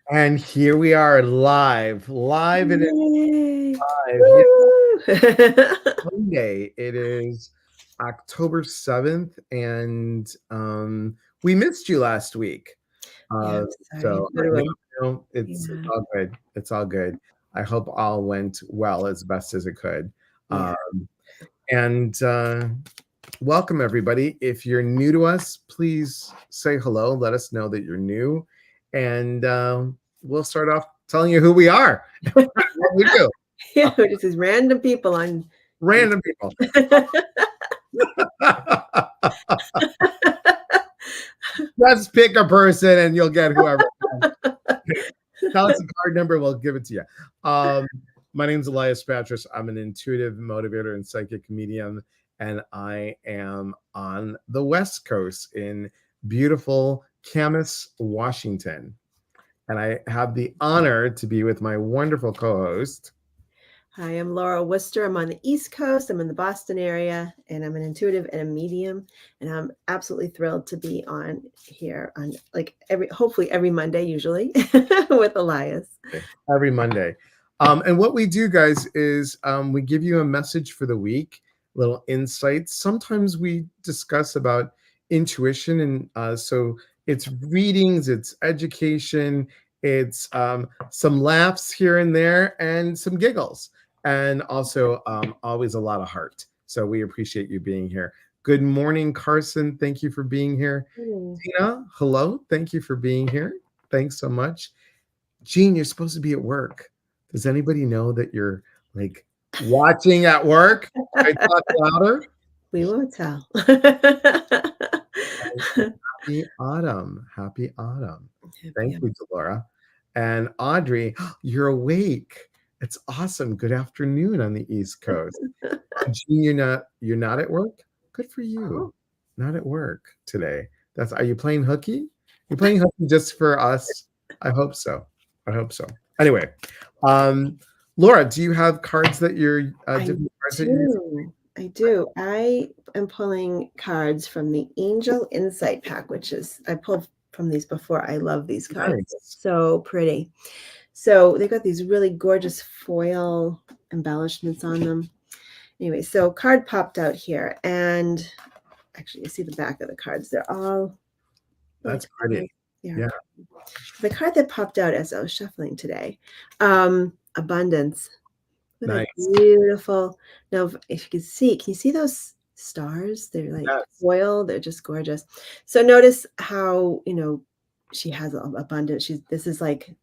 And here we are live and Yay. live. Yeah, Woo. Monday. It is October 7th, and we missed you last week. Yeah, Uh, I'm sorry. so So I do I. know it's Yeah, all good. It's all good. I hope all went well as best as it could. yeah. Um, and welcome everybody. If you're new to us, please say hello. Let us know that you're new, and we'll start off telling you who we are, what we do. Yeah, we're just these random people on Random people. Let's pick a person, and you'll get whoever. Tell us the card number, we'll give it to you. My name's Elias Patras. I'm an intuitive motivator and psychic medium, and I am on the West Coast in beautiful Camas, Washington. And I have the honor to be with my wonderful co-host. Hi, I'm Laura Wooster. I'm on the East Coast. I'm in the Boston area, and I'm an intuitive and a medium. And I'm absolutely thrilled to be on here on hopefully every Monday, usually with Elias. Every Monday. And what we do, guys, is we give you a message for the week, little insights. Sometimes we discuss about intuition, and so it's readings, it's education, it's some laughs here and there, and some giggles, and also always a lot of heart. So we appreciate you being here. Good morning, Carson. Thank you for being here. Mm. Tina, hello. Thank you for being here. Thanks so much. Gene, you're supposed to be at work. Does anybody know that you're like watching at work? I talk louder. We won't tell. Happy autumn. Happy autumn. Thank Happy. you, Delora. And Audrey, you're awake. It's awesome. Good afternoon on the East Coast. And Gene, you're not at work? Good for you. Oh, Not at work today. Are you playing hooky? You're playing hooky just for us? I hope so. I hope so. Anyway, um, Laura, do you have cards that you're I different cards that you're using? do. I do. I am pulling cards from the Angel Insight pack, which is I pulled from these before. I love these cards. They're Nice. so pretty. So they've got these really gorgeous foil embellishments on them. Anyway, so card popped out here, and actually, you see the back of the cards. They're all really That's pretty. nice. They are Yeah, pretty. The card that popped out as I was shuffling today, abundance. Look at nice. that beautiful. Now, if you can you see those stars? They're like Yes. foil. They're just gorgeous. So notice how, she has abundance. This is like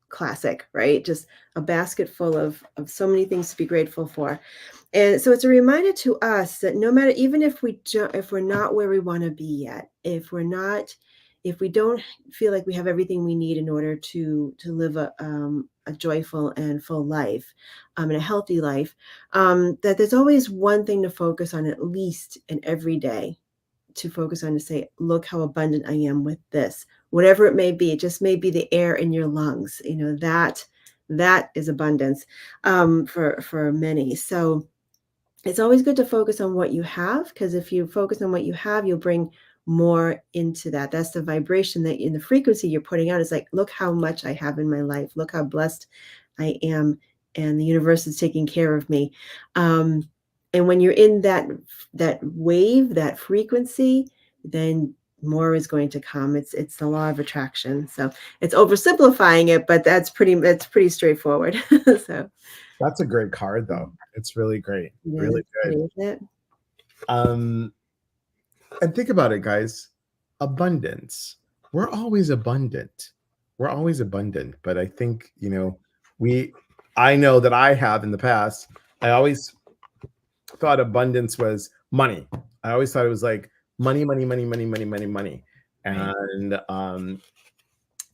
classic, right? Just a basket full of so many things to be grateful for. And so it's a reminder to us that no matter, even if we're not where we want to be yet, if we don't feel like we have everything we need in order to live a joyful and full life, and a healthy life, that there's always one thing to focus on, at least in every day, to focus on, to say, look how abundant I am with this, whatever it may be. It just may be the air in your lungs, that is abundance, for many. So it's always good to focus on what you have, because if you focus on what you have, you'll bring more into that. That's the vibration that in the frequency you're putting out. Is like, look how much I have in my life. Look how blessed I am, and the universe is taking care of me. And when you're in that wave, that frequency, then more is going to come. It's the law of attraction. So it's oversimplifying it, but that's pretty straightforward. So That's a great card, though. It's really great. it is. Really It's good. pretty, isn't it? Um, and think about it, guys. Abundance. We're always abundant. We're always abundant. But I think, we, I know that I have in the past, I always thought abundance was money. I always thought it was like money, money, money, money, money, money, money. Right. And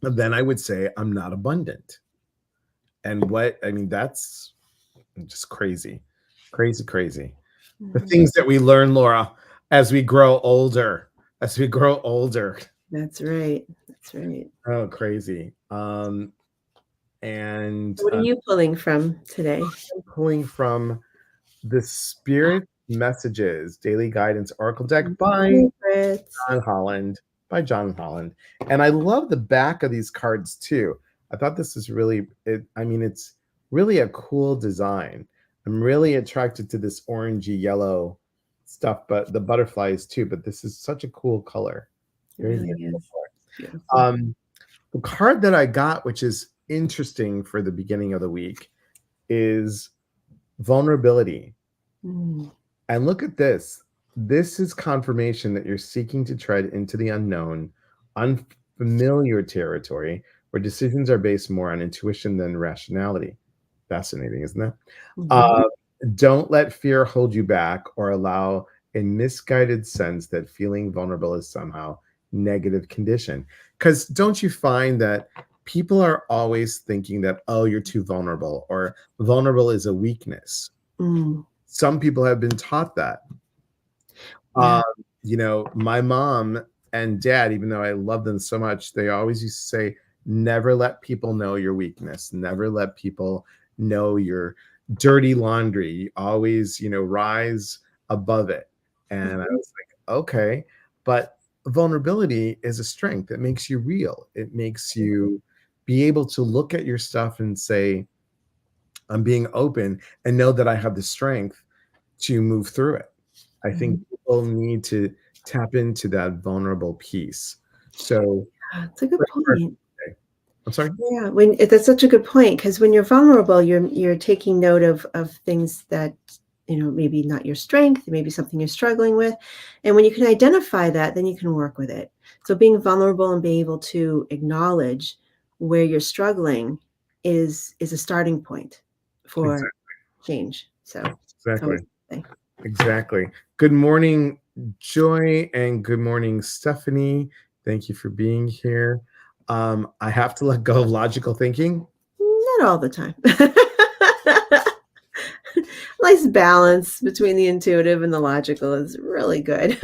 then I would say I'm not abundant. And that's just crazy, crazy, crazy. The Mhm. things that we learn, Laura, as we grow older, as we grow older. That's right. That's right. Oh, crazy. And So what are you pulling from today? I'm pulling from the Spirit Messages Daily Guidance Oracle deck by Favorites. John Holland. By John Holland. And I love the back of these cards too. I thought this is really I mean, it's really a cool design. I'm really attracted to this orangey yellow stuff, but the butterflies too. But this is such a cool color. It Very, really very cool is color. beautiful. The card that I got, which is interesting for the beginning of the week, is vulnerability. Mm, And look at this. This is confirmation that you're seeking to tread into the unknown, unfamiliar territory where decisions are based more on intuition than rationality. Fascinating, isn't it? mhm, Uh, don't let fear hold you back or allow a misguided sense that feeling vulnerable is somehow negative condition. Because don't you find that people are always thinking that, oh, you're too vulnerable or vulnerable is a weakness? mm, Some people have been taught that. yeah. Um, my mom and dad, even though I love them so much, they always used to say, never let people know your weakness. Never let people know your dirty laundry. Always, rise above it. And I Mhm, was like, okay. But vulnerability is a strength. It makes you real. It makes you be able to look at your stuff and say, I'm being open and know that I have the strength to move through it. I think mhm. people need to tap into that vulnerable piece. So, That's a good great card point. today. I'm sorry? Yeah, that's such a good point because when you're vulnerable, you're taking note of things that maybe not your strength, maybe something you're struggling with, and when you can identify that, then you can work with it. So being vulnerable and being able to acknowledge where you're struggling is a starting point for Exactly. change. So it's Exactly. always a good thing. Exactly. Good morning, Joy, and good morning, Stephanie. Thank you for being here. I have to let go of logical thinking. Not all the time. Nice balance between the intuitive and the logical is really good.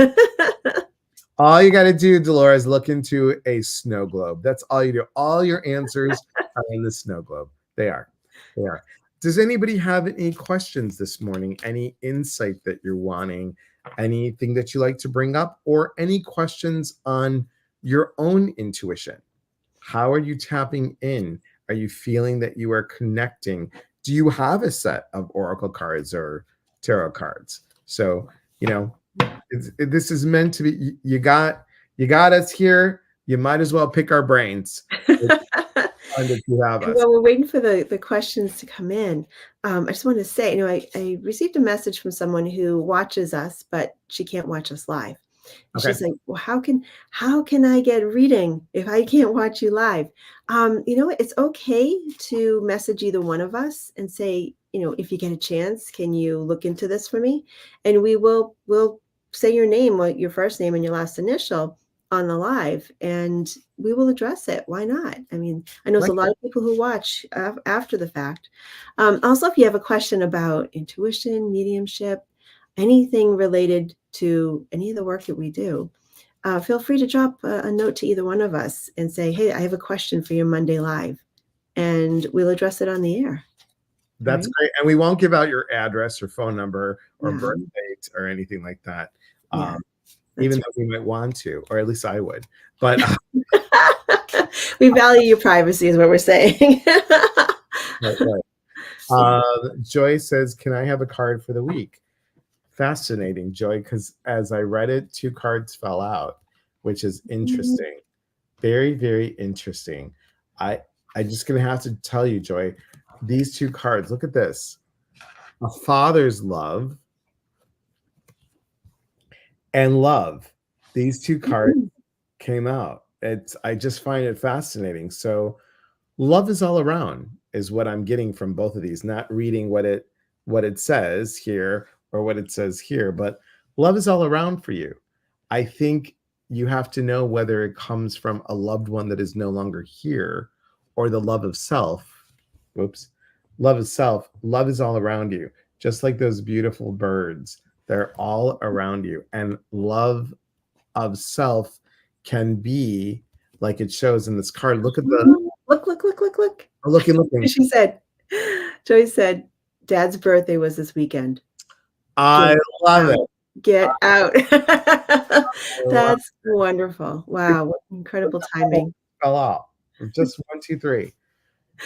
All you got to do, Dolores, look into a snow globe. That's all you do. All your answers are in the snow globe. They are. They are. Does anybody have any questions this morning? Any insight that you're wanting? Anything that you like to bring up? Or any questions on your own intuition? How are you tapping in? Are you feeling that you are connecting? Do you have a set of oracle cards or tarot cards? So, you know, this is meant to be. You got us here. You might as well pick our brains. It's fun that you have And us. while we're waiting for the questions to come in, I just wanted to say, I received a message from someone who watches us, but she can't watch us live. And Okay. she's like, "Well, how can I get a reading if I can't watch you live?" You know what? It's okay to message either one of us and say, if you get a chance, can you look into this for me? And we'll say your name, your first name and your last initial on the live, and we will address it. Why not? I mean, I know there's a Like lot of people who watch after the fact. Also, if you have a question about intuition, mediumship, anything related to any of the work that we do, feel free to drop a note to either one of us and say, "Hey, I have a question for your Monday live," and we'll address it on the air. All that's right? great. And we won't give out your address or phone number or birth No, date or anything like that. yeah, Even that's though we might want to, or at least I would. But right. We value your privacy, is what we're saying. right, right. Yeah. Joy says, "Can I have a card for the week?" Fascinating, Joy, because as I read it, two cards fell out, which is Mhm. interesting. Very, very interesting. I I just gonna have to tell you, Joy, these two cards. Look at this: a father's love and love. These two cards Mhm. came out. I just find it fascinating. So love is all around, is what I'm getting from both of these. Not reading what it says here or what it says here, but love is all around for you. I think you have to know whether it comes from a loved one that is no longer here or the love of self. Whoops. Love of self. Love is all around you, just like those beautiful birds. They're all around you. And love of self can be like it shows in this card. Look at the Look, look, look, look, look. looking. She said, Joy said, "Dad's birthday was this weekend. Get I love it. out. Get out." I love That's wonderful. it. Wow, what The incredible call timing. fell off. Just one, two, three.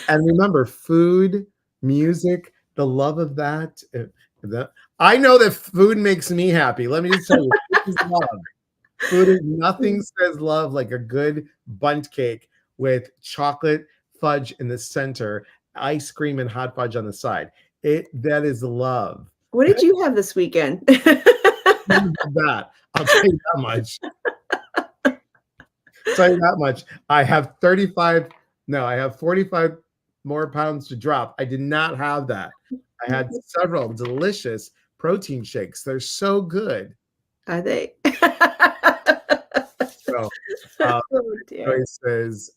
And remember, food, music, the love of that. I know that food makes me happy. Let me just tell you, food is love. Food is nothing says love like a good bundt cake with chocolate fudge in the center, ice cream and hot fudge on the side. That is love. What did you have this weekend? That I'll tell you that much. Tell you that much. I have 35. No, I have 45 more pounds to drop. I did not have that. I had several delicious protein shakes. They're so good. Are they? So, Oh dear. Joyce says,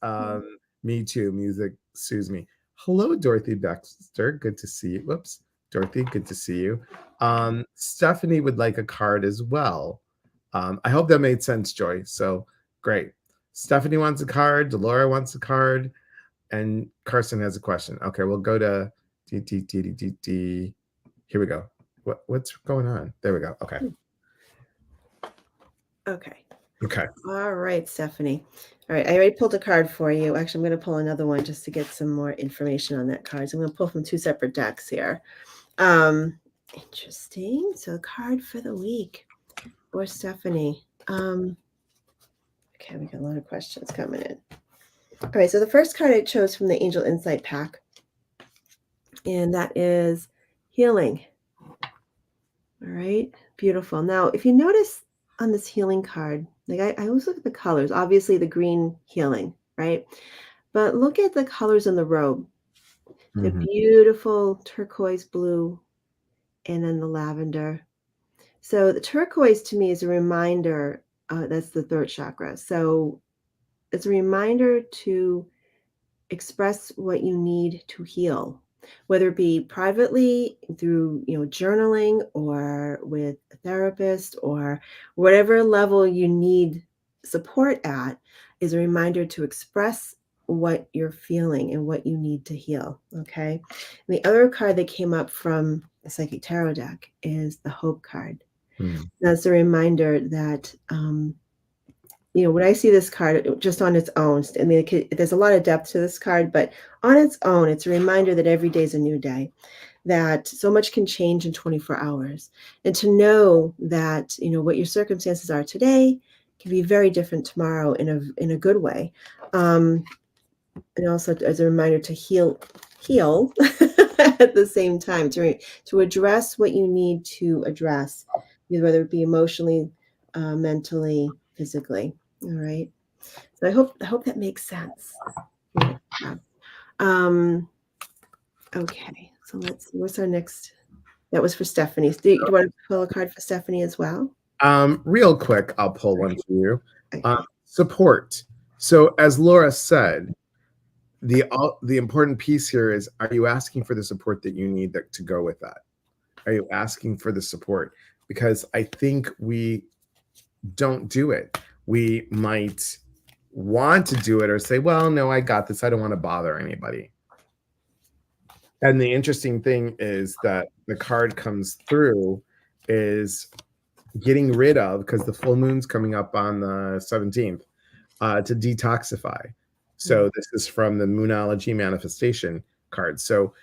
me too. Music soothes me. Hello, Dorothy Baxter. Good to see you. Whoops. Dorothy, good to see you. Stephanie would like a card as well. I hope that made sense, Joy. So great. Stephanie wants a card. Delora wants a card. And Carson has a question. Okay, we'll go to D. Here we go. What's going on? There we go. Okay. Okay. Okay. All right, Stephanie. All right, I already pulled a card for you. Actually, I'm going to pull another one just to get some more information on that card. So I'm going to pull from two separate decks here. Interesting. So a card for the week for Stephanie. Okay, we got a lot of questions coming in. All right, so the first card I chose from the Angel Insight pack, and that is healing. All right, beautiful. Now, if you notice on this healing card, like I always look at the colors, obviously the green healing, right? But look at the colors in the robe, the beautiful turquoise blue, and then the lavender. So the turquoise to me is a reminder, that's the third chakra. So it's a reminder to express what you need to heal, whether it be privately through journaling or with a therapist or whatever level you need support at, is a reminder to express what you're feeling and what you need to heal. Okay. And the other card that came up from the Psychic Tarot deck is the Hope card. That's a reminder that when I see this card just on its own, I mean, there's a lot of depth to this card, but on its own, it's a reminder that every day is a new day, that so much can change in 24 hours. And to know that, what your circumstances are today can be very different tomorrow in a good way. And also as a reminder to heal at the same time, to address what you need to address, whether it be emotionally, mentally, physically. All right. So I hope that makes sense. Okay. So what's our next? That was for Stephanie. Do you want to pull a card for Stephanie as well? Real quick, I'll pull one for you. Okay. Support. So as Laura said, the important piece here is, are you asking for the support that you need to go with that? Are you asking for the support? Because I think we don't do it. We might want to do it or say, well, no, I got this. I don't want to bother anybody. And the interesting thing is that the card comes through is getting rid of, because the full moon's coming up on the 17th, to detoxify. So this is from the Moonology manifestation card. So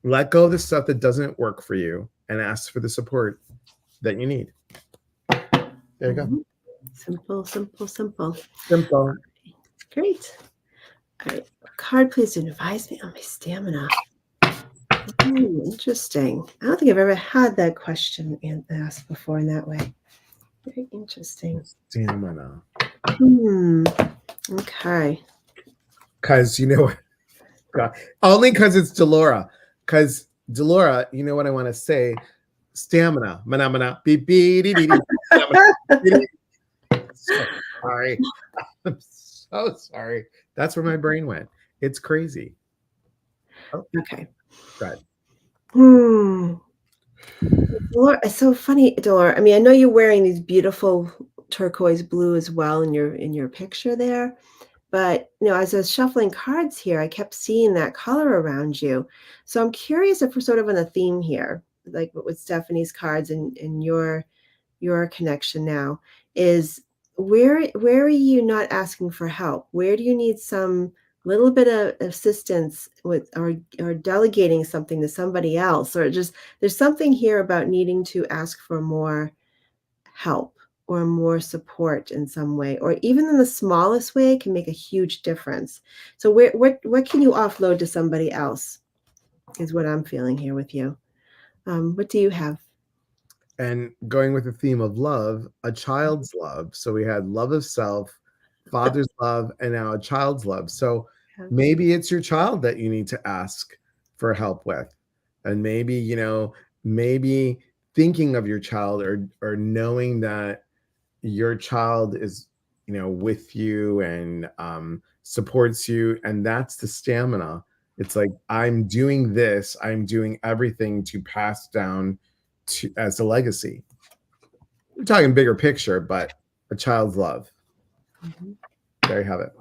let go of the stuff that doesn't work for you and ask for the support that you need. There you go. Simple, simple, simple. Simple. Great. All right. Card, please advise me on my stamina. Interesting. I don't think I've ever had that question asked before in that way. Very interesting. Stamina. Okay. Because only because it's Delora. Because Delora, you know what I want to say? Stamina. Mana, beep, beep, beep, beep. Sorry. I'm so sorry. That's where my brain went. It's crazy. Oh. Okay. Good. Delora, it's so funny, Delora. I mean, I know you're wearing these beautiful turquoise blue as well in your picture there. But, as I was shuffling cards here, I kept seeing that color around you. So I'm curious if we're sort of on a theme here, like with Stephanie's cards and your connection now, is where are you not asking for help? Where do you need some little bit of assistance with or delegating something to somebody else, or just there's something here about needing to ask for more help or more support in some way, or even in the smallest way can make a huge difference. So what can you offload to somebody else is what I'm feeling here with you. What do you have? And going with the theme of love, a child's love. So we had love of self, father's love, and now a child's love. So maybe it's your child that you need to ask for help with. And maybe, maybe thinking of your child, or knowing that your child is, with you and supports you. And that's the stamina. It's like, I'm doing this, I'm doing everything to pass down as a legacy. We're talking bigger picture, but a child's love. Mhm. There you have it.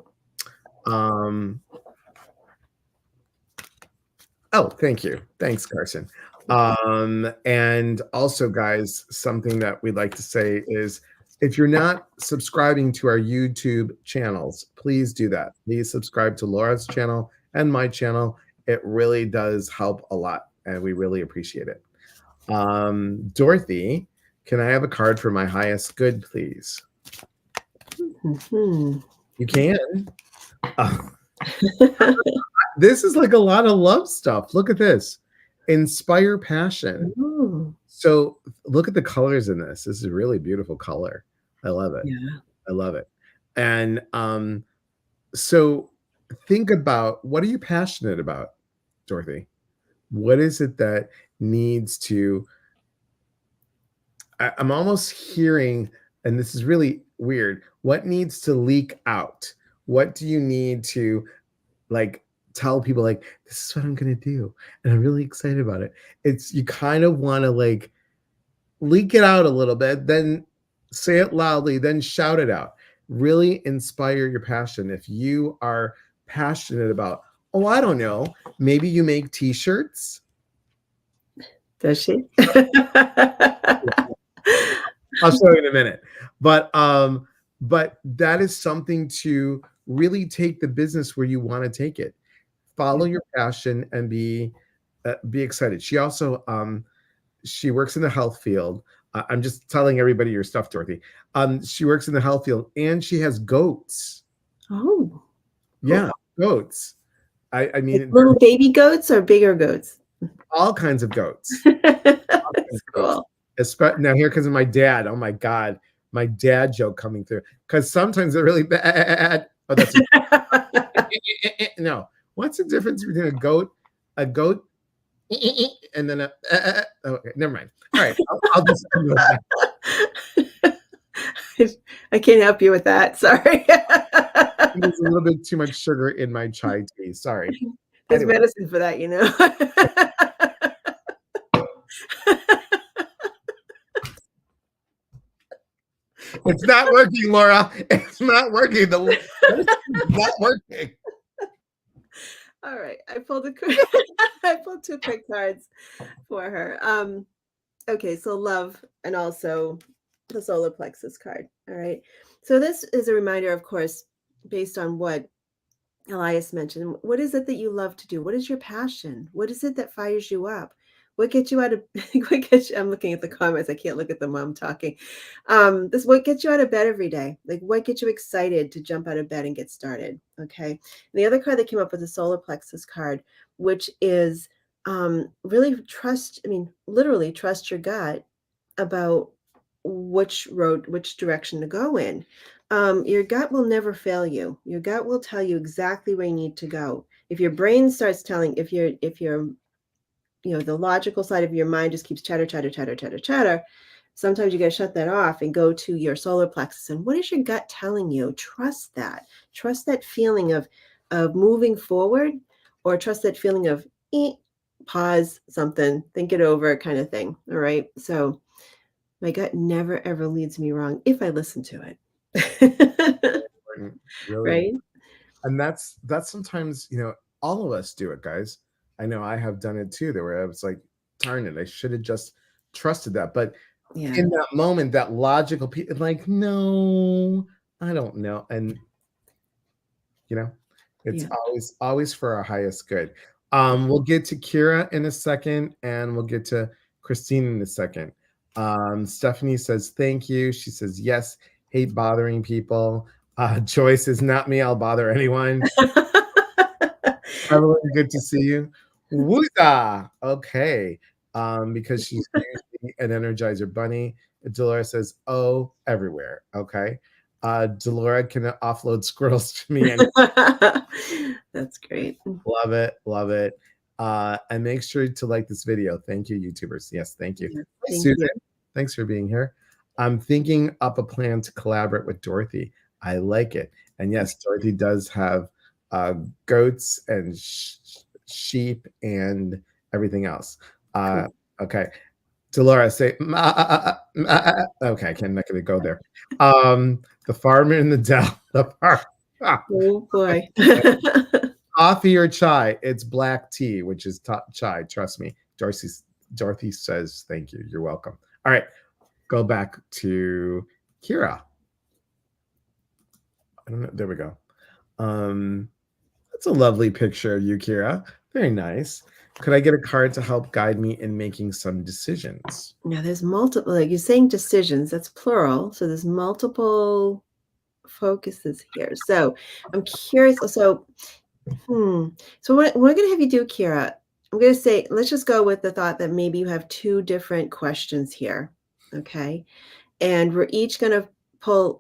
Oh, thank you. Thanks, Carson. And also, guys, something that we'd like to say is, if you're not subscribing to our YouTube channels, please do that. Please subscribe to Laura's channel and my channel. It really does help a lot, and we really appreciate it. Dorothy, can I have a card for my highest good, please? Mhm. You can. This is like a lot of love stuff. Look at this. Inspire passion. Ooh, So look at the colors in this. This is a really beautiful color. I love it. yeah. I love it. And so think about, what are you passionate about, Dorothy? What is it that needs to, I'm almost hearing, and this is really weird, what needs to leak out? What do you need to, like, tell people, like, this is what I'm gonna do, and I'm really excited about it? It's, you kind of want to, like, leak it out a little bit, then say it loudly, then shout it out. Really inspire your passion. If you are passionate about, oh, I don't know, maybe you make t-shirts. Does she? I'll show you in a minute. But that is something to really take the business where you want to take it. Follow your passion and be excited. She also she works in the health field. I'm just telling everybody your stuff, Dorothy. She works in the health field, and she has goats. Oh, cool. Yeah, goats. I Like mean, they're little baby goats or bigger goats? all kinds of goats. All kinds That's of goats. cool. Now here comes my dad. Oh my God, my dad joke coming through, because sometimes they're really bad. Oh, that's no. What's the difference between a goat, and then a? Okay, never mind. All right, I'll just end with that. I can't help you with that. Sorry. There's a little bit too much sugar in my chai tea. Sorry. There's Anyway, medicine for that, you know. it's not working, Laura. It's not working. It's not working. All right, I pulled I pulled two quick cards for her. Okay, so love and also the solar plexus card. All right. So this is a reminder, of course, based on what Elias mentioned. What is it that you love to do? What is your passion? What is it that fires you up? What gets you out of what gets you, I'm looking at the comments. I can't look at them while I'm talking. This what gets you out of bed every day? Like what gets you excited to jump out of bed and get started? Okay. And the other card that came up was the solar plexus card, which is really trust, I mean, literally trust your gut about which direction to go in. Your gut will never fail you. Your gut will tell you exactly where you need to go. If your brain starts telling, if you're, the logical side of your mind just keeps chatter, chatter, chatter, chatter, chatter, sometimes you got to shut that off and go to your solar plexus. And what is your gut telling you? Trust that. Trust that feeling of moving forward, or trust that feeling of pause something, think it over kind of thing. All right. So my gut never ever leads me wrong if I listen to it. Really. Right? And that's sometimes, all of us do it, guys. I know I have done it too, there where I was like, darn it, I should have just trusted that. But Yeah. in that moment, that logical piece, like, no, I don't know. And you know, It's Yeah. always for our highest good. We'll get to Kira in a second, and we'll get to Christine in a second. Stephanie says thank you. She says yes, hate bothering people. Joyce says not me, I'll bother anyone. Evelyn, good to see you. Wooster, okay. Because she's usually an Energizer bunny. Dolores says, oh, everywhere. Okay. Delora can offload squirrels to me and That's great. love it, love it. And make sure to like this video. Thank you, YouTubers. Yes, thank you. Yeah, Hi, thank Susan. you. Thanks for being here. I'm thinking up a plan to collaborate with Dorothy. I like it. And yes, Dorothy does have goats and sheep and everything else. Cool. Okay. Dolores, say, okay, I'm not going to go there. The farmer in the dell. The farm. Oh boy. Coffee or chai? It's black tea, which is chai. Trust me. Dorothy says thank you. You're welcome. All right, go back to Kira. I don't know. There we go. That's a lovely picture of you, Kira. Very nice. Could I get a card to help guide me in making some decisions? Now there's multiple, like you're saying decisions, that's plural. So there's multiple focuses here. So I'm curious. So what we're going to have you do, Kira, I'm going to say, let's just go with the thought that maybe you have two different questions here. Okay. And we're each going to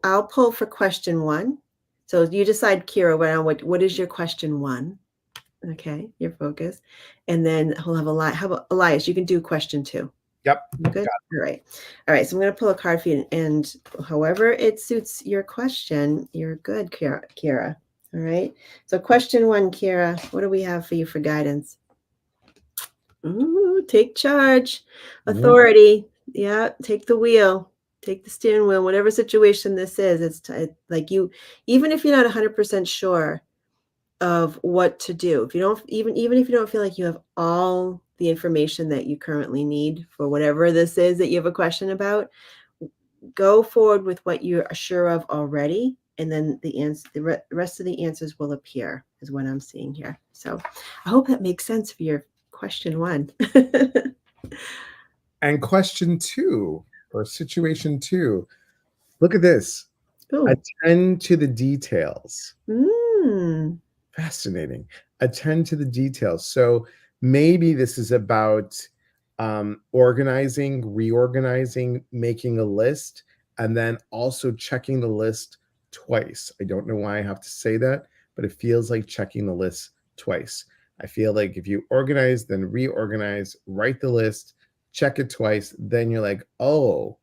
I'll pull for question one. So you decide, Kira, what is your question one? Okay. Your focus. And then he'll have how about Elias? You can do question two. Yep. Good. All right. All right. So I'm going to pull a card for you, and however it suits your question, you're good, Kira. All right. So question one, Kira, what do we have for you for guidance? Ooh, take charge. Authority. Yeah. Take the wheel. Take the steering wheel. Whatever situation this is, it's like you, even if you're not 100% sure of what to do, if you don't, even if you don't feel like you have all the information that you currently need for whatever this is that you have a question about, go forward with what you're sure of already, and then the rest of the answers will appear, is what I'm seeing here. So I hope that makes sense for your question one. And question two, or situation two, look at this. Ooh. Attend to the details. Mm. Fascinating. Attend to the details. So maybe this is about organizing, reorganizing, making a list, and then also checking the list twice. I don't know why I have to say that, but it feels like checking the list twice. I feel like if you organize, then reorganize, write the list, check it twice, then you're like, oh,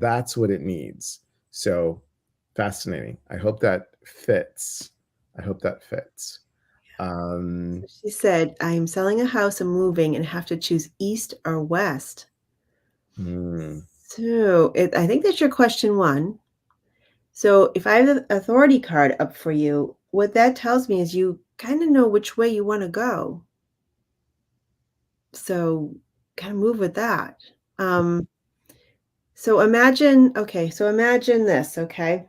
that's what it needs. So fascinating. I hope that fits. I hope that fits. She said, I am selling a house and moving and have to choose east or west. So I think that's your question one. So if I have the authority card up for you, what that tells me is you kind of know which way you want to go. So kind of move with that. So imagine this, okay?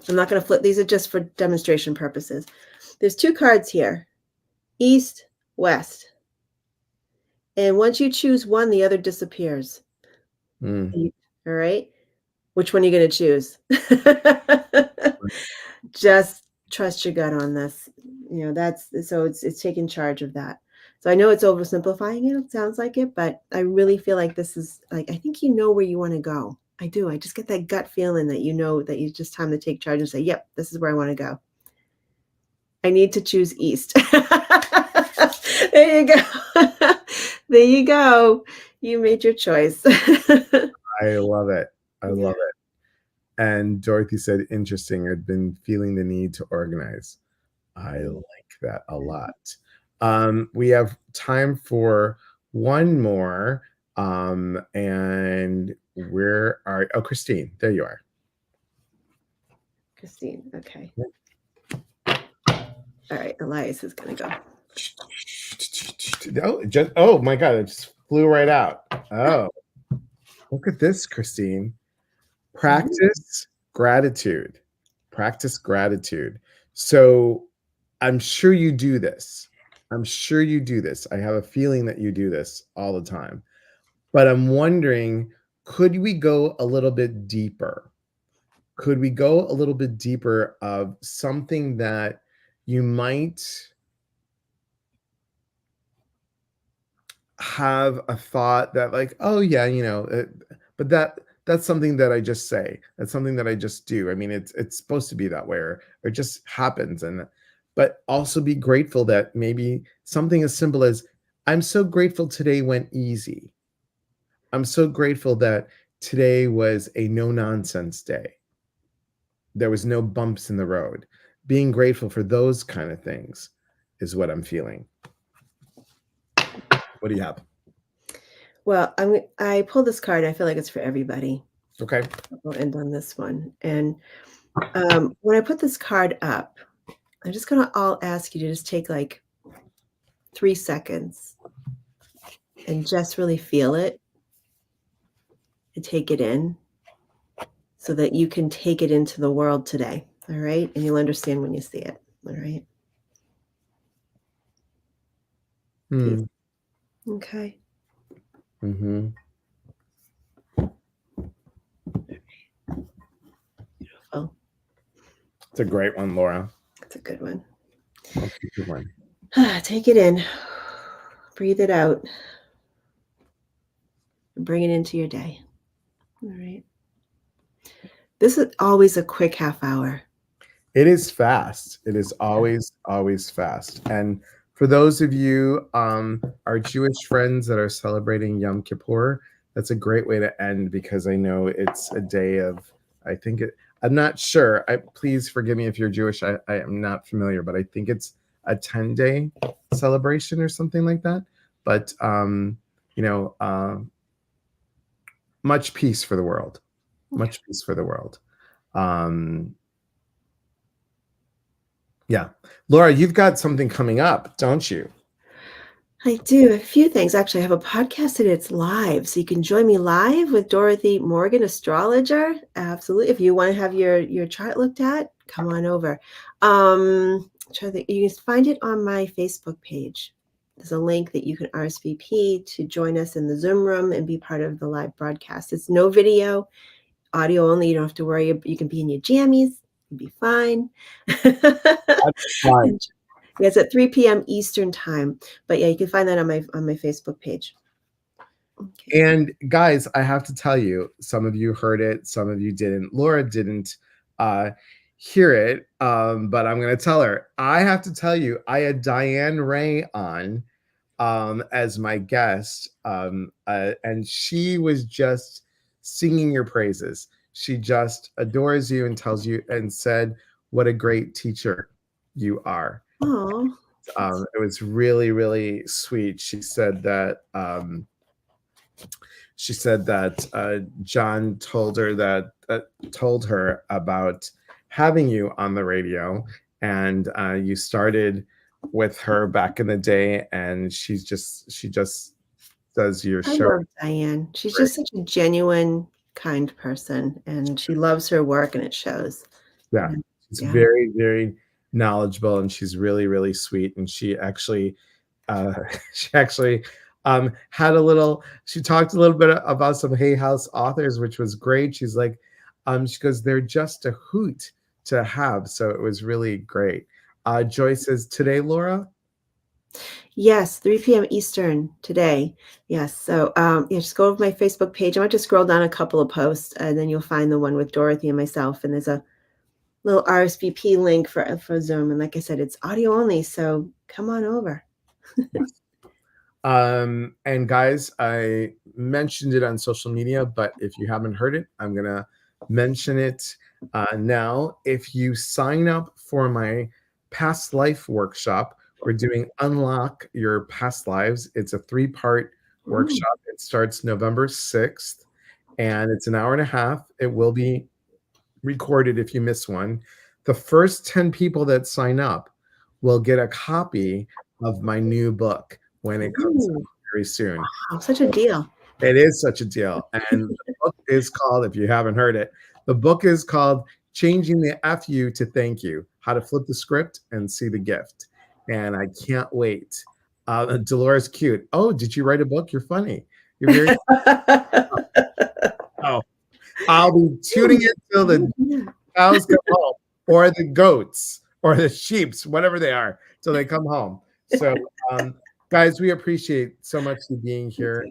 I'm not going to flip. These are just for demonstration purposes. There's two cards here, east, west. And once you choose one, the other disappears. All right. Which one are you going to choose? Just trust your gut on this. It's taking charge of that. So I know it's oversimplifying it sounds like it, but I really feel like this is like, I think you know where you want to go. I do. I just get that gut feeling that you know that it's just time to take charge and say, yep, this is where I want to go. I need to choose east. There you go. There you go. You made your choice. I love it. I love it. And Dorothy said, interesting. I've been feeling the need to organize. I like that a lot. We have time for one more. And where are, oh, Christine, there you are. Christine, okay. All right, Elias is going to go. Oh my God, it just flew right out. Oh, look at this, Christine. Practice gratitude. Practice gratitude. So I'm sure you do this. I'm sure you do this. I have a feeling that you do this all the time. But I'm wondering, could we go a little bit deeper? Could we go a little bit deeper of something that you might have a thought that like, oh yeah, but that's something that I just say. That's something that I just do. I mean, it's supposed to be that way, or it just happens. And but also be grateful that maybe something as simple as, I'm so grateful today went easy. I'm so grateful that today was a no nonsense day. There was no bumps in the road. Being grateful for those kind of things is what I'm feeling. What do you have? Well, I pulled this card. I feel like it's for everybody. Okay. We'll end on this one. And when I put this card up, I'm just going to all ask you to just take like 3 seconds and just really feel it and take it in so that you can take it into the world today. All right. And you'll understand when you see it. All right. Hmm. Okay. Mm-hmm. Beautiful. It's a great one, Laura. That's a good one. That's a good one. Take it in. Breathe it out. And bring it into your day. All right. This is always a quick half hour. It is fast. It is always fast. And for those of you, our Jewish friends that are celebrating Yom Kippur, that's a great way to end, because I know it's a day of, I'm not sure. Please forgive me if you're Jewish. I am not familiar, but I think it's a 10-day celebration or something like that. But, much peace for the world. Much peace for the world. Yeah. Laura, you've got something coming up, don't you? I do. A few things. Actually, I have a podcast and it's live. So you can join me live with Dorothy Morgan, astrologer. Absolutely. If you want to have your chart looked at, come on over. You can find it on my Facebook page. There's a link that you can RSVP to join us in the Zoom room and be part of the live broadcast. It's no video, audio only. You don't have to worry. You can be in your jammies. You'll be fine. That's fine. Yeah, it's at 3 p.m. Eastern time. But yeah, you can find that on my Facebook page. Okay. And guys, I have to tell you, some of you heard it, some of you didn't. Laura didn't hear it, but I'm going to tell her. I have to tell you, I had Diane Ray on as my guest, and she was just singing your praises. She just adores you and tells you and said what a great teacher you are. Oh, it was really, really sweet. She said that John told her about having you on the radio, and you started with her back in the day, and she just does your show. I love Diane. She's just such a genuine, kind person, and she loves her work, and it shows. Yeah, she's very, very knowledgeable, and she's really, really sweet. And she actually had she talked a little bit about some Hay House authors, which was great. She's like, she goes, they're just a hoot to have. So it was really great. Joy says, today, Laura? Yes, 3 p.m. Eastern today. Yes. So just go over my Facebook page. I want to scroll down a couple of posts, and then you'll find the one with Dorothy and myself. And there's a little RSVP link for Zoom. And like I said, it's audio only. So come on over. And guys, I mentioned it on social media, but if you haven't heard it, I'm going to mention it now. If you sign up for my past life workshop, we're doing Unlock Your Past Lives. It's a 3-part workshop. It starts November 6th, and it's an hour and a half. It will be recorded if you miss one. The first 10 people that sign up will get a copy of my new book when it comes out very soon. Wow, such a deal. It is such a deal. And the book is called, if you haven't heard it, the book is called Changing the FU to Thank You. how to flip the script and see the gift. And I can't wait. Dolores, cute. Oh, did you write a book? You're funny. You're very. Oh, I'll be tuning in till the cows come home, or the goats, or the sheeps, whatever they are, till they come home. So, guys, we appreciate so much you being here.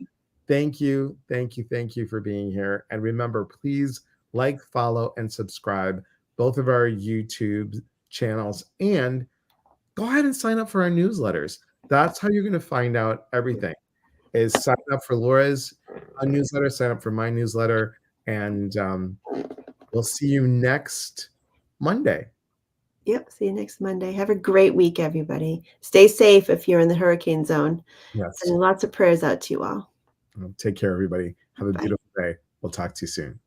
Thank you, thank you, thank you for being here. And remember, please like, follow, and subscribe both of our YouTube channels, and go ahead and sign up for our newsletters. That's how you're going to find out everything. Is sign up for Laura's newsletter, sign up for my newsletter, and we'll see you next Monday. Yep. See you next Monday. Have a great week, everybody. Stay safe if you're in the hurricane zone. Yes. Sending lots of prayers out to you all. Take care, everybody. Have a Bye. beautiful day. We'll talk to you soon.